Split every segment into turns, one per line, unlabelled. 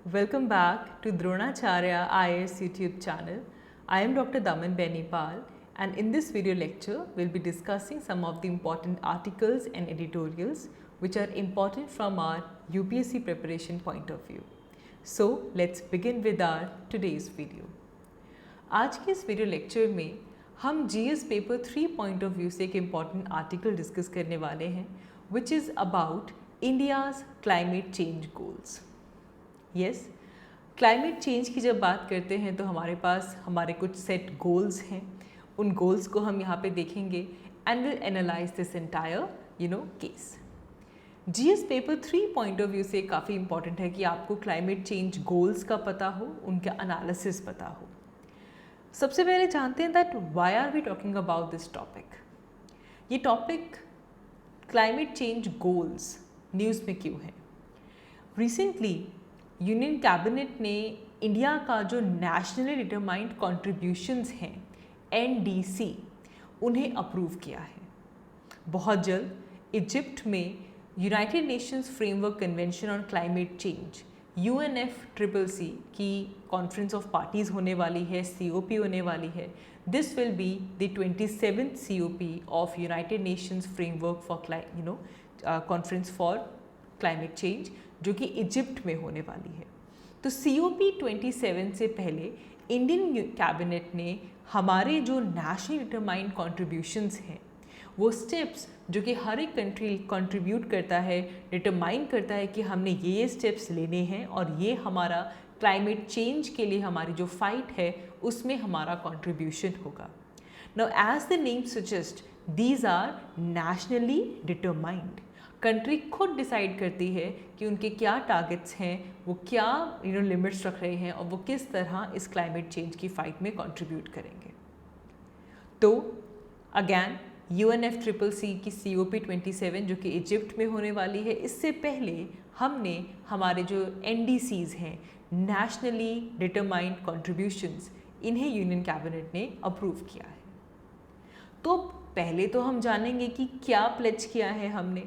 Welcome back to Dronacharya IAS YouTube channel. I am Dr. Daman Benipal, and in this video lecture, we'll be discussing some of the important articles and editorials which are important from our UPSC preparation point of view. So let's begin with our today's video. आज के इस video lecture में हम GS paper 3 point of view से एक important article discuss करने वाले हैं which is about India's climate change goals. Yes, climate change की जब बात करते हैं तो हमारे पास हमारे कुछ सेट गोल्स हैं. उन गोल्स को हम यहाँ पे देखेंगे and will analyse this entire case. GS paper 3 point of view से काफ़ी इंपॉर्टेंट है कि आपको क्लाइमेट चेंज गोल्स का पता हो, उनका एनालिसिस पता हो. सबसे पहले जानते हैं that why are we talking about this topic. ये topic climate change goals news में क्यों है. रिसेंटली यूनियन कैबिनेट ने इंडिया का जो नेशनली डिटरमाइंड कॉन्ट्रीब्यूशंस हैं NDC उन्हें अप्रूव किया है. बहुत जल्द इजिप्ट में United Nations framework convention on climate change UNFCCC की कॉन्फ्रेंस ऑफ पार्टीज़ होने वाली है, COP होने वाली है. This will be the 27th COP of United Nations framework for conference for climate change जो कि इजिप्ट में होने वाली है. तो COP 27 से पहले इंडियन कैबिनेट ने हमारे जो नेशनली डिटरमाइंड कॉन्ट्रीब्यूशंस हैं वो स्टेप्स जो कि हर एक कंट्री कंट्रीब्यूट करता है, डिटरमाइन करता है कि हमने ये स्टेप्स लेने हैं और ये हमारा क्लाइमेट चेंज के लिए हमारी जो फाइट है उसमें हमारा कंट्रीब्यूशन होगा. Now as the name suggest these are nationally determined. Country खुद डिसाइड करती है कि उनके क्या टारगेट्स हैं, वो क्या लिमिट्स रख रहे हैं और वो किस तरह इस क्लाइमेट चेंज की फाइट में कंट्रीब्यूट करेंगे. तो अगेन UNFCCC की COP 27 जो कि इजिप्ट में होने वाली है, इससे पहले हमने हमारे जो NDCs हैं नेशनली डिटरमाइंड कॉन्ट्रीब्यूशंस, इन्हें यूनियन कैबिनेट ने अप्रूव किया है. तो पहले तो हम जानेंगे कि क्या प्लेज किया है हमने,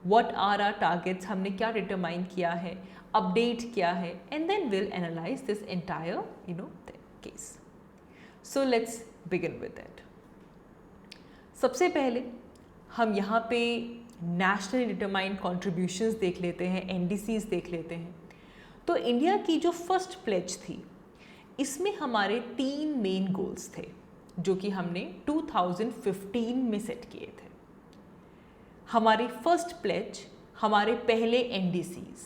व्हाट आर आर टारगेट्स, हमने क्या डिटरमाइन किया है, अपडेट किया है, and then will analyse this entire case. So let's begin with that. सबसे पहले हम यहाँ पे नेशनली डिटरमाइंड कॉन्ट्रीब्यूशंस देख लेते हैं, NDCs देख लेते हैं. तो इंडिया की जो फर्स्ट प्लेज थी इसमें हमारे 3 मेन गोल्स थे जो कि हमने 2015 में सेट किए थे. हमारी फर्स्ट प्लेज, हमारे पहले NDCs,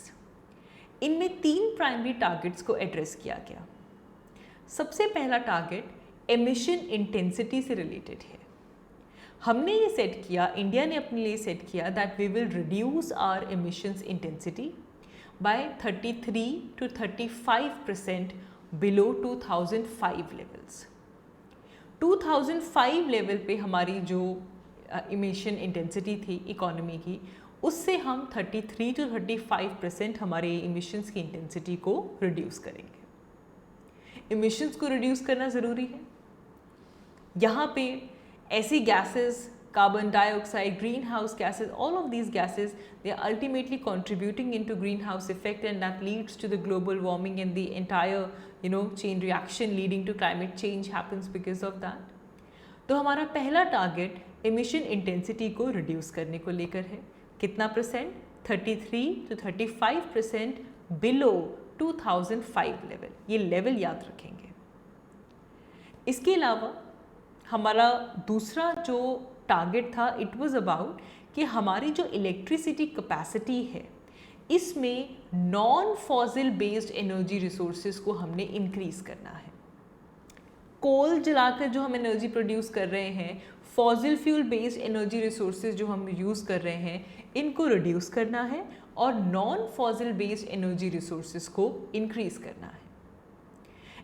इनमें 3 प्राइमरी टारगेट्स को एड्रेस किया गया. सबसे पहला टारगेट एमिशन इंटेंसिटी से रिलेटेड है. हमने ये सेट किया, इंडिया ने अपने लिए सेट किया that we will reduce our emissions intensity by 33 to 35% below 2005 levels. 2005 level पे हमारी जो इमिशन इंटेंसिटी थी इकोनॉमी की, उससे हम 33 to 35% हमारे इमिशंस की इंटेंसिटी को रिड्यूस करेंगे. इमिशंस को रिड्यूस करना ज़रूरी है. यहाँ पे ऐसी gases, carbon dioxide, green house gases, all of these gases they are ultimately contributing into greenhouse effect and that leads to the global warming and the entire chain reaction leading to climate change happens because of that. तो हमारा पहला target emission intensity को reduce करने को लेकर है. कितना percent? 33 to 35% below 2005 level. ये लेवल याद रखेंगे. इसके अलावा हमारा दूसरा जो टारगेट था इट वाज अबाउट कि हमारी जो इलेक्ट्रिसिटी कैपेसिटी है इसमें non fossil based energy resources को हमने इंक्रीज़ करना है. कोल जलाकर जो हम एनर्जी प्रोड्यूस कर रहे हैं, fossil fuel based energy resources जो हम यूज़ कर रहे हैं, इनको रिड्यूस करना है और non fossil based energy resources को इंक्रीज़ करना है.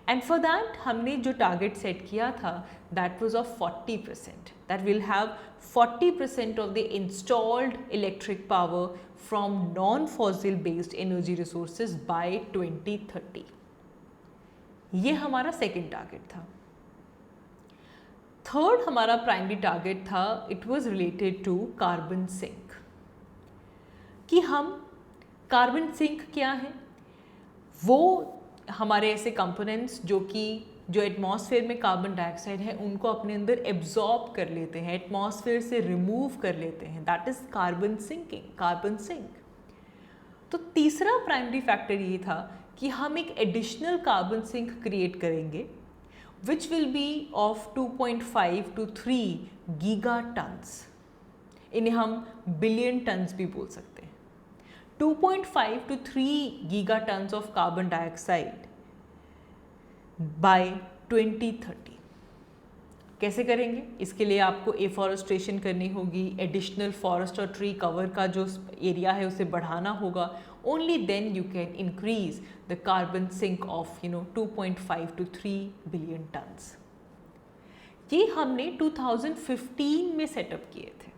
एंड फॉर दैट हमने जो टारगेट सेट किया था that was of 40%, that will have 40% of the installed electric power from non fossil based energy resources by 2030. ये हमारा सेकेंड टारगेट था. थर्ड हमारा प्राइमरी टारगेट था, it was related to carbon sink. कि हम carbon sink क्या है, वो हमारे ऐसे कंपोनेंट्स जो एटमॉस्फेयर में कार्बन डाइऑक्साइड है उनको अपने अंदर एब्जॉर्ब कर लेते हैं, एटमॉस्फेयर से रिमूव कर लेते हैं, दैट इज कार्बन सिंक। तो तीसरा प्राइमरी फैक्टर ये था कि हम एक एडिशनल कार्बन सिंक क्रिएट करेंगे which will be of 2.5 to 3 giga tons. इन्हें हम बिलियन टन्स भी बोल सकते हैं। 2.5 to 3 giga tons of carbon dioxide by 2030। कैसे करेंगे? इसके लिए आपको एफॉरेस्ट्रेशन करनी होगी, एडिशनल फॉरेस्ट और ट्री कवर का जो एरिया है उसे बढ़ाना होगा। Only then you can increase the carbon sink of 2.5 to 3 billion tons. ये हमने 2015 में सेटअप किए थे।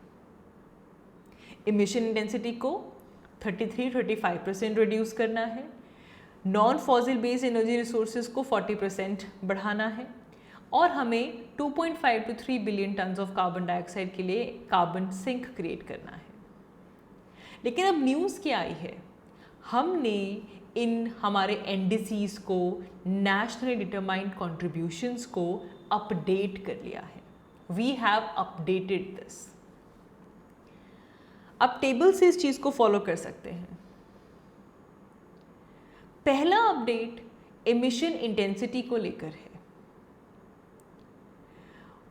इमिशन इंटेंसिटी को 33-35% रिड्यूस करना है, non fossil based energy resources को 40% बढ़ाना है और हमें 2.5 to 3 billion tons of carbon dioxide के लिए कार्बन सिंक क्रिएट करना है। लेकिन अब न्यूज़ क्या आई है? हमने इन हमारे एनडीसीज को, नेशनली डिटरमाइंड कॉन्ट्रीब्यूशंस को अपडेट कर लिया है। We have updated this. अब टेबल से इस चीज़ को फॉलो कर सकते हैं। पहला अपडेट एमिशन इंटेंसिटी को लेकर है।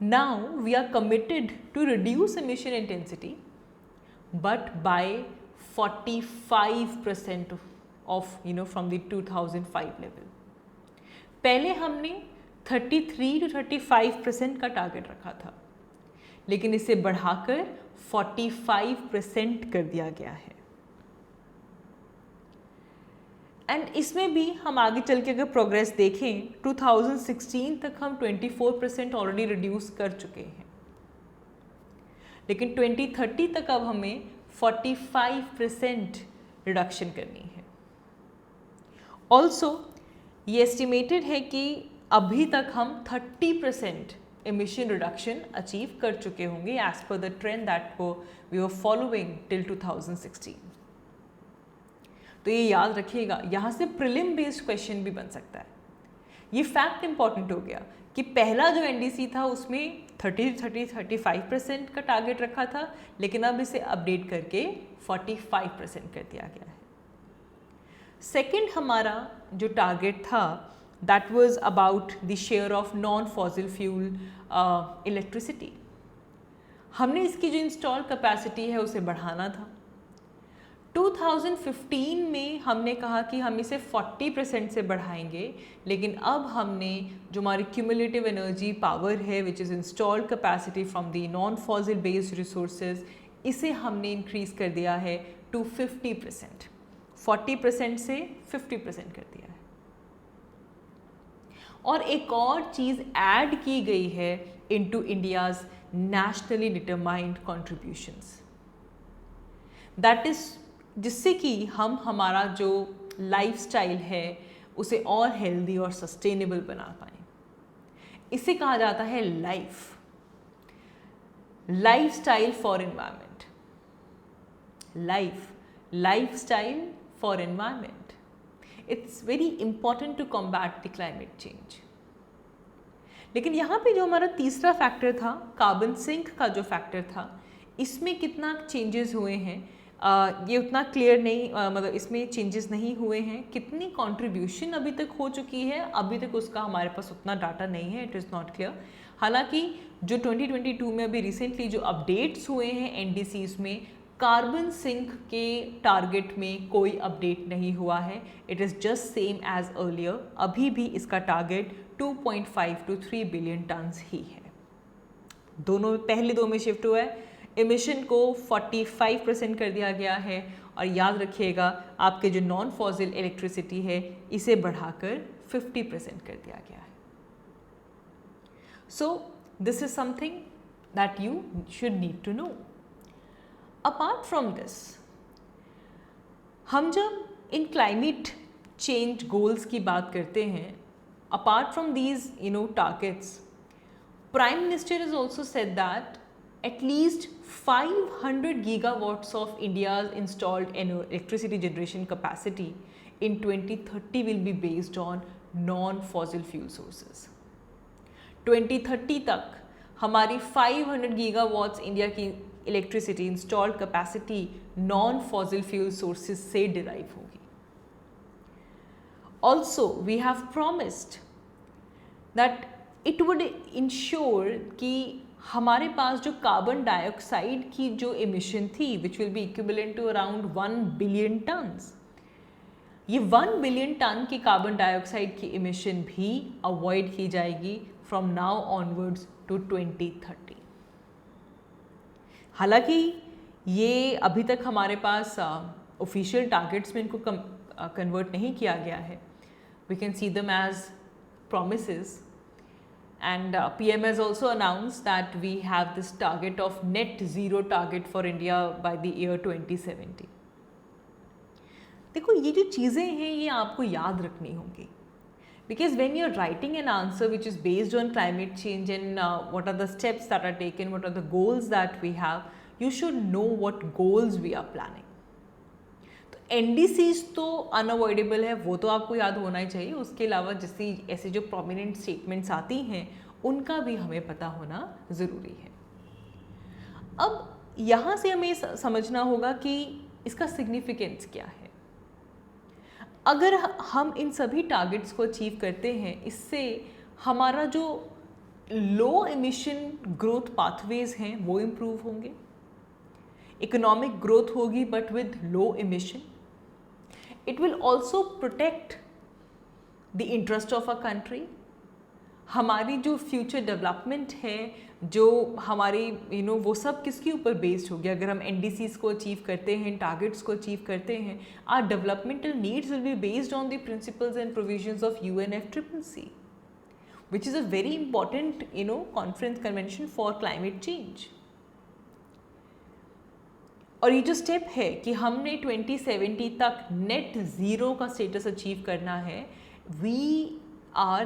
Now we are committed to reduce emission intensity but by 45% of from the 2005 level. पहले हमने 33 to 35% का टारगेट रखा था, लेकिन इसे बढ़ाकर 45% कर दिया गया है। एंड इसमें भी हम आगे चल के अगर प्रोग्रेस देखें, 2016 तक हम 24% ऑलरेडी रिड्यूस कर चुके हैं, लेकिन 2030 तक अब हमें 45% रिडक्शन करनी है। ऑल्सो ये एस्टिमेटेड है कि अभी तक हम 30% emission reduction अचीव कर चुके होंगे as per the trend that we were following till 2016। तो ये याद रखिएगा, यहाँ से प्रीलिम बेस्ड क्वेश्चन भी बन सकता है। ये फैक्ट इंपॉर्टेंट हो गया कि पहला जो एनडीसी था उसमें 35% का टारगेट रखा था, लेकिन अब इसे अपडेट करके 45% कर दिया गया है। सेकेंड हमारा जो टारगेट था that was about the share of non-fossil fuel electricity। हमने इसकी जो इंस्टॉल कैपेसिटी है उसे बढ़ाना था। 2015 में हमने कहा कि हम इसे 40% से बढ़ाएंगे, लेकिन अब हमने जो हमारी क्यूमुलेटिव एनर्जी पावर है which is installed capacity from the non fossil based resources, इसे हमने इंक्रीज कर दिया है टू 50%। 40% से 50% कर दिया है। और एक और चीज़ ऐड की गई है into India's nationally determined contributions, that is जिससे कि हम हमारा जो लाइफस्टाइल है उसे और हेल्दी और सस्टेनेबल बना पाएँ। इसे कहा जाता है lifestyle for environment. Lifestyle for environment. It's very important to combat the climate change। लेकिन यहाँ पे जो हमारा तीसरा फैक्टर था, कार्बन सिंक का जो फैक्टर था, इसमें कितना चेंजेस हुए हैं ये उतना क्लियर नहीं, मतलब इसमें चेंजेस नहीं हुए हैं। कितनी कंट्रीब्यूशन अभी तक हो चुकी है, अभी तक उसका हमारे पास उतना डाटा नहीं है, इट इज़ नॉट क्लियर। हालांकि जो 2022 में अभी रिसेंटली जो अपडेट्स हुए हैं एनडीसीज में, कार्बन सिंक के टारगेट में कोई अपडेट नहीं हुआ है, it is just same as earlier. अभी भी इसका टारगेट 2.5 to 3 बिलियन टन्स ही है। दोनों पहले दो में शिफ्ट हुआ है, एमिशन को 45% कर दिया गया है, और याद रखिएगा आपके जो नॉन फॉसिल इलेक्ट्रिसिटी है इसे बढ़ाकर 50% कर दिया गया है। So this is something that you should need to know. Apart from this, हम जब इन क्लाइमेट चेंज गोल्स की बात करते हैं, apart from these targets, prime minister is also said that at least 500 gigawatts of India's installed electricity generation capacity in 2030 will be based on non-fossil fuel sources. 2030 तक हमारी 500 gigawatts India की electricity installed capacity non fossil fuel sources से derive होगी. Also we have promised that it would ensure कि हमारे पास जो carbon dioxide की जो एमिशन थी which will be equivalent to around 1 billion tons, ये 1 बिलियन टन की कार्बन डाइऑक्साइड की एमिशन भी अवॉइड की जाएगी फ्रॉम नाउ ऑनवर्ड्स टू 2030. हालांकि ये अभी तक हमारे पास ऑफिशियल टारगेट्स में इनको कन्वर्ट नहीं किया गया है. We can see them as promises, and PM has also announced that we have this target of net zero target for India by the year 2070. देखो ये जो चीज़ें हैं ये आपको याद रखनी होंगी, because when you're writing an answer which is based on climate change and what are the steps that are taken, what are the goals that we have, you should know what goals we are planning. NDCs तो unavoidable है, वो तो आपको याद होना ही चाहिए. उसके अलावा जैसी ऐसी जो प्रोमिनेंट स्टेटमेंट्स आती हैं उनका भी हमें पता होना ज़रूरी है. अब यहाँ से हमें समझना होगा कि इसका सिग्निफिकेंस क्या है. अगर हम इन सभी टारगेट्स को अचीव करते हैं, इससे हमारा जो लो एमिशन ग्रोथ पाथवेज हैं वो इम्प्रूव होंगे, इकोनॉमिक ग्रोथ होगी but with low emission. It will also protect the interest of our country. हमारी जो फ्यूचर डेवलपमेंट है, जो हमारी वो सब किसके ऊपर बेस्ड होगी. अगर हम NDCs को अचीव करते हैं, टारगेट्स को अचीव करते हैं, our developmental needs will be based on the principles and provisions of UNFCCC, which is a very important conference convention for climate change. और ये जो स्टेप है कि हमने 2070 तक नेट ज़ीरो का स्टेटस अचीव करना है,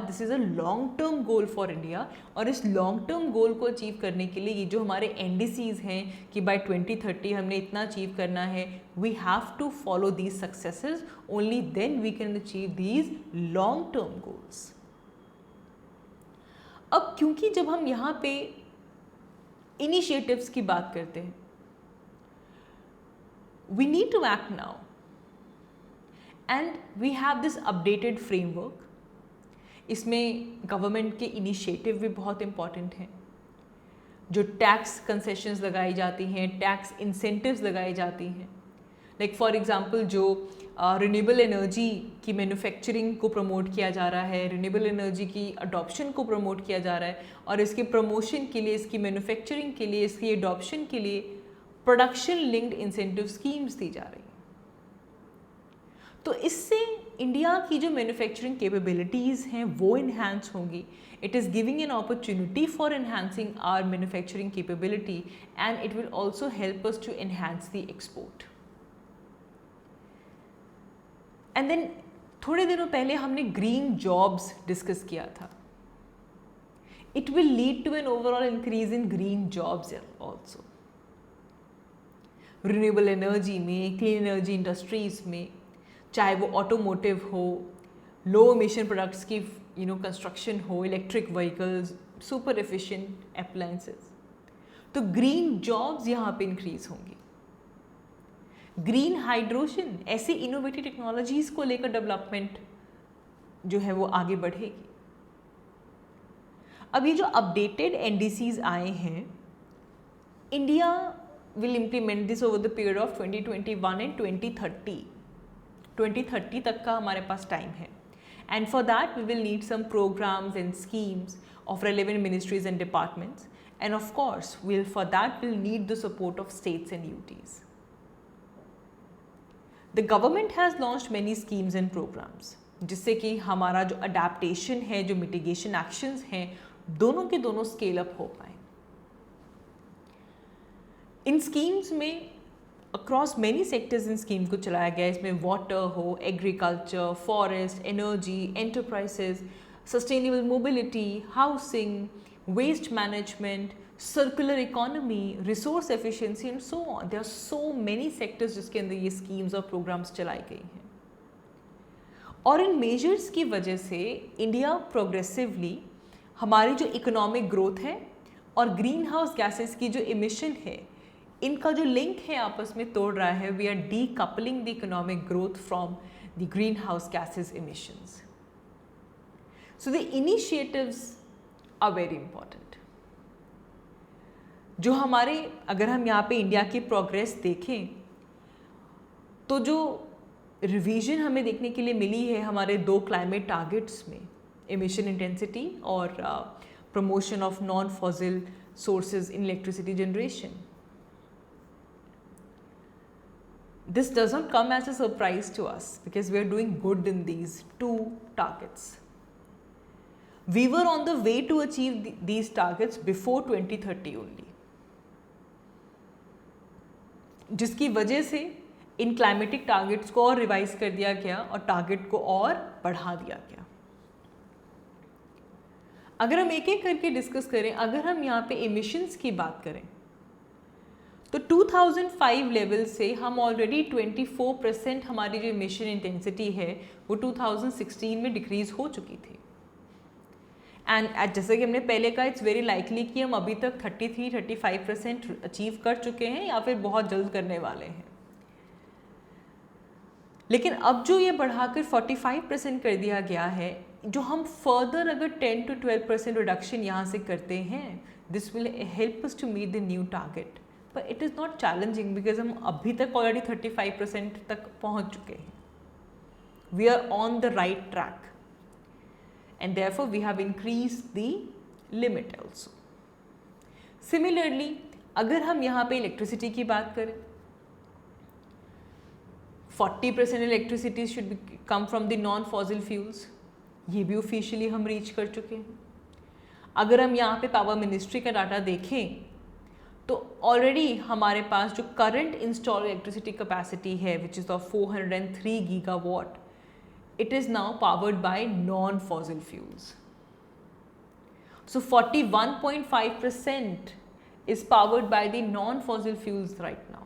this is a long term goal for India. और इस लॉन्ग टर्म गोल को अचीव करने के लिए ये जो हमारे NDCs हैं कि बाय 2030 हमने इतना अचीव करना है, we have to follow these successes, only then we can achieve these long term goals. अब क्योंकि जब हम यहाँ पे इनिशिएटिव्स की बात करते हैं, we need to act now, and we have this updated framework. इसमें गवर्नमेंट के इनिशिएटिव भी बहुत इम्पॉर्टेंट हैं. जो टैक्स कंसेशंस लगाई जाती हैं, टैक्स इंसेंटिव्स लगाई जाती हैं, लाइक फॉर एग्जांपल जो रिन्यूएबल एनर्जी की मैन्युफैक्चरिंग को प्रमोट किया जा रहा है, रिन्यूएबल एनर्जी की अडॉप्शन को प्रमोट किया जा रहा है, और इसके प्रमोशन के लिए, इसकी मैन्युफैक्चरिंग के लिए, इसकी अडॉप्शन के लिए प्रोडक्शन लिंक्ड इंसेंटिव स्कीम्स दी जा रही हैं. तो इससे इंडिया की जो मैन्युफैक्चरिंग कैपेबिलिटीज़ हैं वो इन्हांस होंगी. It is giving an opportunity for enhancing our manufacturing capability, and it will also help us to enhance the export. And then थोड़े दिनों पहले हमने ग्रीन जॉब्स डिस्कस किया था. It will lead to an overall increase in green jobs also. Renewable energy में, clean energy industries में, चाहे वो ऑटोमोटिव हो, लो एमिशन प्रोडक्ट्स की कंस्ट्रक्शन हो, electric vehicles, super efficient appliances, तो ग्रीन जॉब्स यहाँ पे इंक्रीज होंगी. ग्रीन हाइड्रोजन, ऐसी इनोवेटिव टेक्नोलॉजीज़ को लेकर डेवलपमेंट जो है वो आगे बढ़ेगी. अब ये जो अपडेटेड NDCs आए हैं, India will implement this over the period of 2021 and 2030. 2030 तक का हमारे पास टाइम है, and for that we will need some programs and schemes of relevant ministries and departments, and of course for that we'll need the support of states and UTs. The government has launched many schemes and programs जिससे कि हमारा जो adaptation है, जो mitigation actions हैं, दोनों के दोनों scale up हो पाए. इन स्कीम्स में अक्रॉस मैनी सेक्टर्स इन स्कीम को चलाया गया है. इसमें वाटर हो, agriculture, forest, energy, enterprises, sustainable mobility, housing, waste management, circular economy, resource efficiency and so on. There are so many sectors जिसके अंदर ये स्कीम्स और प्रोग्राम्स चलाई गई हैं. और इन मेजर्स की वजह से इंडिया प्रोग्रेसिवली हमारी जो इकोनॉमिक ग्रोथ है और ग्रीन हाउस गैसेस की जो इमिशन है, इनका जो लिंक है आपस में तोड़ रहा है. We are decoupling the economic growth from the green house gases emissions. So the initiatives are very important. जो हमारे, अगर हम यहाँ पे इंडिया की प्रोग्रेस देखें तो जो रिवीजन हमें देखने के लिए मिली है हमारे 2 क्लाइमेट टारगेट्स में, एमिशन इंटेंसिटी और promotion of non fossil sources in electricity generation. This does not come as a surprise to us because we are doing good in these 2 targets. We were on the way to achieve these targets before 2030 only, जिसकी वजह से इन climatic targets को और revise कर दिया गया और target को और बढ़ा दिया गया. अगर हम एक एक करके डिस्कस करें, अगर हम यहाँ पे एमिशंस की बात करें तो 2005 लेवल से हम ऑलरेडी 24% हमारी जो एमिशन इंटेंसिटी है वो 2016 में डिक्रीज हो चुकी थी. एंड जैसे कि हमने पहले कहा, इट्स वेरी लाइकली कि हम अभी तक 33-35% अचीव कर चुके हैं या फिर बहुत जल्द करने वाले हैं. लेकिन अब जो ये बढ़ाकर 45% कर दिया गया है, जो हम फर्दर अगर 10 to 12% रिडक्शन यहाँ से करते हैं, this will help us to meet the new target. But it is not challenging because हम अभी तक ऑलरेडी 35% तक पहुँच चुके हैं. We are on the right track and therefore we have increased the limit also. Similarly, अगर हम यहाँ पे इलेक्ट्रिसिटी की बात करें, 40% electricity should come from the non fossil fuels, ये भी ऑफिशियली हम रीच कर चुके हैं. अगर हम यहाँ पे पावर मिनिस्ट्री का डाटा देखें तो ऑलरेडी हमारे पास जो करंट इंस्टॉल इलेक्ट्रिसिटी कैपेसिटी है which is of 403 gigawatt, it is now powered by non-fossil fuels. So 41.5% is powered by the non-fossil fuels right now.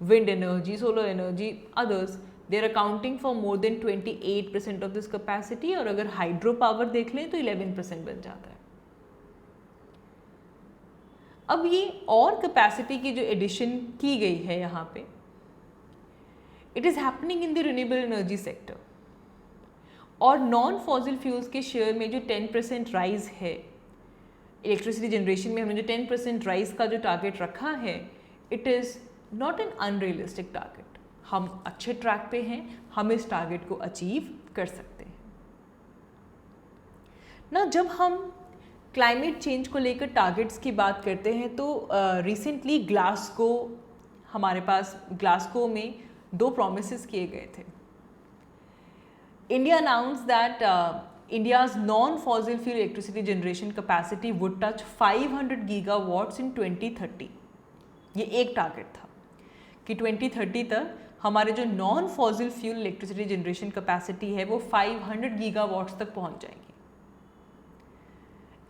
Wind energy, solar energy, others, they are accounting for more than 28% of this capacity. और अगर hydro power देख लें तो 11% बन जाता है. अब ये और कैपेसिटी की जो एडिशन की गई है यहाँ पे, it is happening in the renewable energy sector. और नॉन फॉसिल फ्यूल्स के शेयर में जो 10% राइज है इलेक्ट्रिसिटी जनरेशन में, हमने जो 10% राइज का जो टारगेट रखा है, it is not an unrealistic target. हम अच्छे ट्रैक पे हैं, हम इस टारगेट को अचीव कर सकते हैं ना. जब हम क्लाइमेट चेंज को लेकर टारगेट्स की बात करते हैं तो रिसेंटली ग्लासगो, हमारे पास ग्लासगो में 2 promises किए गए थे. India announced that India's non-fossil fuel electricity generation capacity would touch 500 gigawatts in 2030. ये एक टारगेट था कि 2030 तक हमारे जो non fossil fuel electricity generation capacity है वो 500 गीगावाट्स तक पहुंच जाएगी.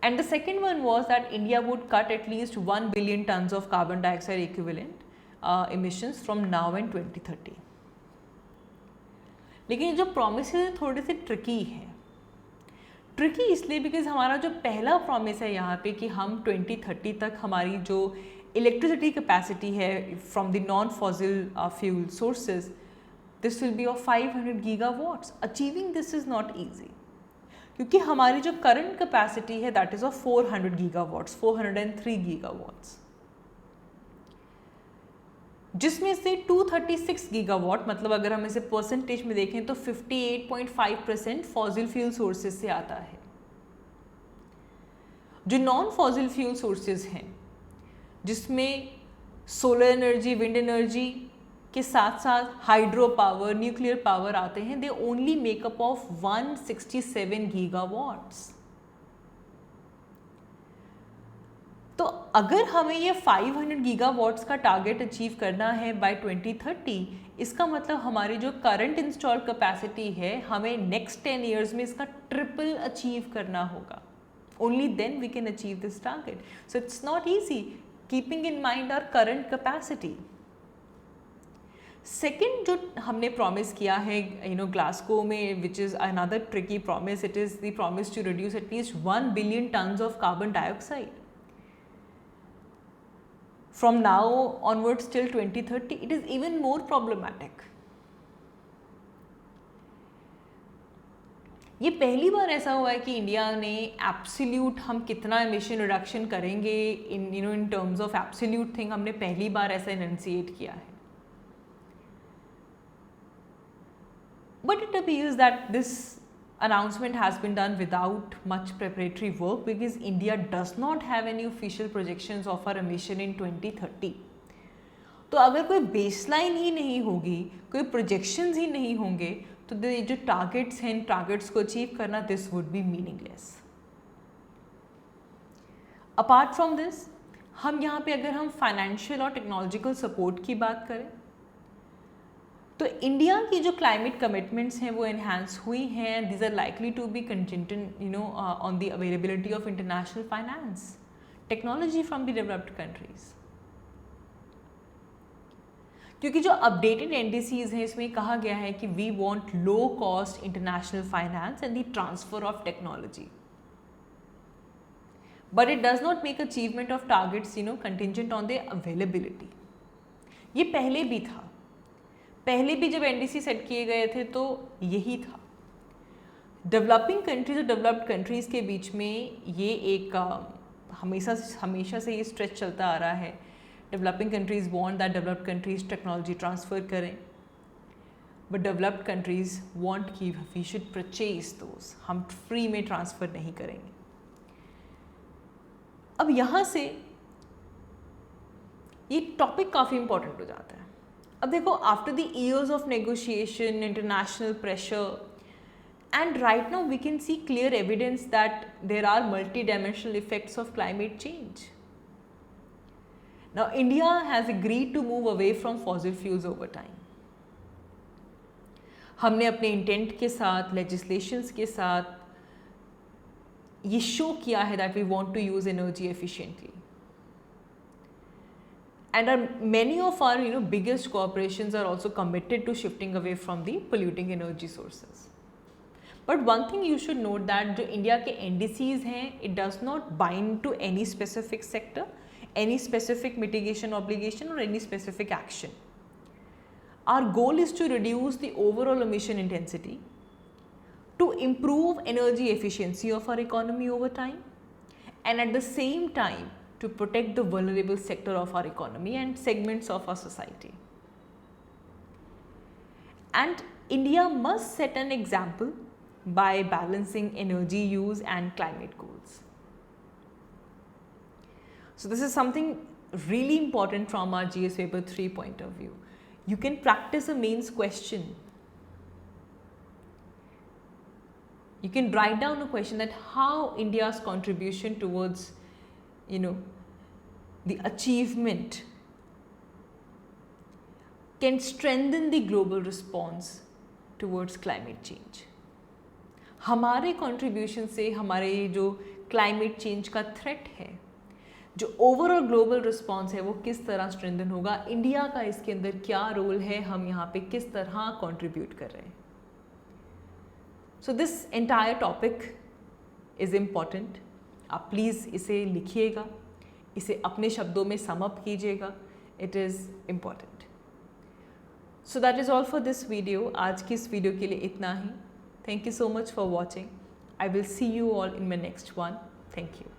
And the second one was that India would cut at least 1 billion tons of carbon dioxide equivalent emissions from now and 2030. लेकिन जो प्रोमिसेस थोड़े से ट्रिकी हैं. ट्रिकी इसलिए बिकॉज हमारा जो पहला प्रॉमिस है यहाँ पे कि हम 2030 तक हमारी जो इलेक्ट्रिसिटी कैपेसिटी है from the non fossil fuel sources, this will be of 500 gigawatts. Achieving this is not easy क्योंकि हमारी जो करंट कैपेसिटी है that is of 400 gigawatts, 403 gigawatts, जिसमें से 236 गीगावाट, मतलब अगर हम इसे परसेंटेज में देखें तो 58.5% फॉसिल फ्यूल सोर्सेज से आता है. जो नॉन फॉसिल फ्यूल सोर्सेज हैं जिसमें सोलर एनर्जी, विंड एनर्जी के साथ साथ हाइड्रो पावर, न्यूक्लियर पावर आते हैं, they only makeup of 167 gigawatts. तो अगर हमें ये 500 गीगावाट्स का टारगेट अचीव करना है बाय 2030, इसका मतलब हमारी जो करंट इंस्टॉल कैपेसिटी है हमें नेक्स्ट 10 ईयर्स में इसका ट्रिपल अचीव करना होगा. Only then we can achieve this target. So it's not easy keeping in mind our current capacity. Second जो हमने प्रॉमिस किया है ग्लासगो में, which is another tricky promise, it is the promise to reduce at least 1 billion tons of carbon dioxide from now onwards till 2030. It is even more problematic. ये पहली बार ऐसा हुआ है कि इंडिया ने एब्सोल्यूट हम कितना एमिशन रिडक्शन करेंगे in terms of absolute thing, हमने पहली बार ऐसा इनन्सिएट किया है. But it appears that this announcement has been done without much preparatory work because India does not have any official projections of our emission in 2030. तो अगर कोई baseline ही नहीं होगी, कोई प्रोजेक्शंस ही नहीं होंगे, तो जो टारगेट्स हैं, टारगेट्स को अचीव करना this would be meaningless. Apart from this, हम यहाँ पे अगर हम फाइनेंशियल और टेक्नोलॉजिकल सपोर्ट की बात करें तो इंडिया की जो क्लाइमेट कमिटमेंट्स हैं वो एनहांस हुई हैं. These are likely to be contingent on the availability of international finance technology from the developed countries. क्योंकि जो अपडेटेड एनडीसीज हैं इसमें कहा गया है कि we want low cost international finance and the transfer of technology, but it does not make achievement of targets contingent on the availability. ये पहले भी था, पहले भी जब एनडीसी सेट किए गए थे तो यही था. डेवलपिंग कंट्रीज और डेवलप्ड कंट्रीज़ के बीच में ये एक हमेशा से ये स्ट्रेच चलता आ रहा है. Developing countries want that developed countries technology transfer करें, बट डेवलप्ड कंट्रीज़ वांट कि वी शुड परचेज दोस, हम फ्री में ट्रांसफ़र नहीं करेंगे. अब यहाँ से ये टॉपिक काफ़ी इंपॉर्टेंट हो जाता है. अब देखो, after the years of negotiation, international pressure, and right now we can see clear evidence that there are multi-dimensional effects of climate change. Now India has agreed to move away from fossil fuels over time. हमने अपने intent के साथ, legislations के साथ ये show किया है that we want to use energy efficiently. And many of our biggest corporations are also committed to shifting away from the polluting energy sources. But one thing you should note that जो India के NDCs हैं, it does not bind to any specific sector, any specific mitigation obligation or any specific action. Our goal is to reduce the overall emission intensity, to improve energy efficiency of our economy over time, and at the same time to protect the vulnerable sector of our economy and segments of our society. And India must set an example by balancing energy use and climate goals. So this is something really important from our GS Paper 3 point of view. You can practice a mains question. You can write down a question that how India's contribution towards the achievement can strengthen the global response towards climate change. हमारे contribution से हमारे जो climate change का threat है, जो overall global response है, वो किस तरह स्ट्रेंथन होगा, इंडिया का इसके अंदर क्या रोल है, हम यहाँ पे किस तरह कंट्रीब्यूट कर रहे हैं. So this entire topic is important. आप प्लीज़ इसे लिखिएगा, इसे अपने शब्दों में सम अप कीजिएगा. It is important. So that is all for this video. आज की इस वीडियो के लिए इतना ही. Thank you so much for watching. I will see you all in my next one. Thank you.